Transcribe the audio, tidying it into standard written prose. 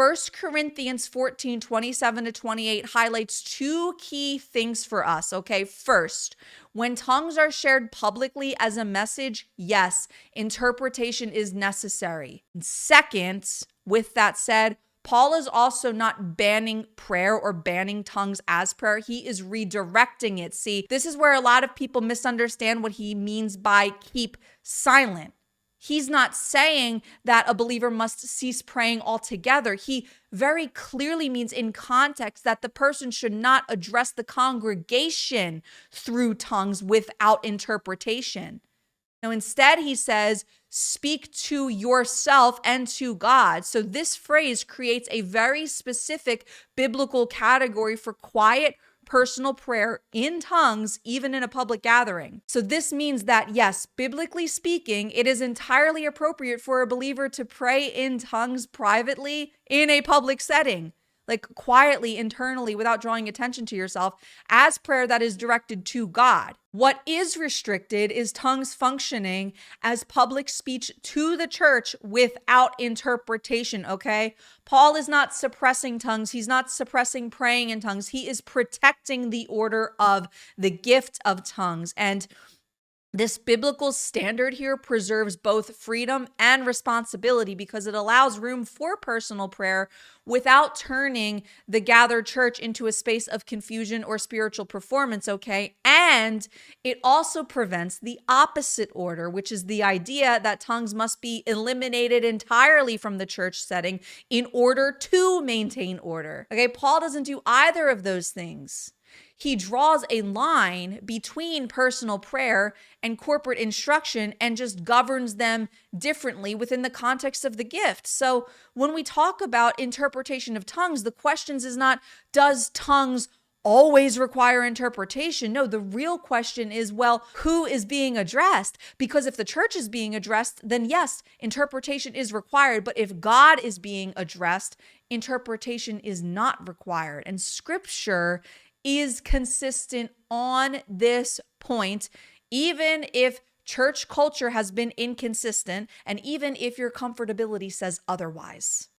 1 Corinthians 14:27-28 highlights two key things for us, okay? First, when tongues are shared publicly as a message, yes, interpretation is necessary. Second, with that said, Paul is also not banning prayer or banning tongues as prayer. He is redirecting it. See, this is where a lot of people misunderstand what he means by keep silent. He's not saying that a believer must cease praying altogether. He very clearly means in context that the person should not address the congregation through tongues without interpretation. Now, instead, he says, speak to yourself and to God. So this phrase creates a very specific biblical category for quiet, personal prayer in tongues, even in a public gathering. So this means that, yes, biblically speaking, it is entirely appropriate for a believer to pray in tongues privately in a public setting, like quietly, internally, without drawing attention to yourself, as prayer that is directed to God. What is restricted is tongues functioning as public speech to the church without interpretation, okay? Paul is not suppressing tongues. He's not suppressing praying in tongues. He is protecting the order of the gift of tongues. And this biblical standard here preserves both freedom and responsibility because it allows room for personal prayer without turning the gathered church into a space of confusion or spiritual performance, okay? And it also prevents the opposite order, which is the idea that tongues must be eliminated entirely from the church setting in order to maintain order. Okay, Paul doesn't do either of those things. He draws a line between personal prayer and corporate instruction and just governs them differently within the context of the gift. So when we talk about interpretation of tongues, the questions is not, does tongues always require interpretation? No, the real question is, well, who is being addressed? Because if the church is being addressed, then yes, interpretation is required. But if God is being addressed, interpretation is not required. And scripture is consistent on this point, even if church culture has been inconsistent and even if your comfortability says otherwise.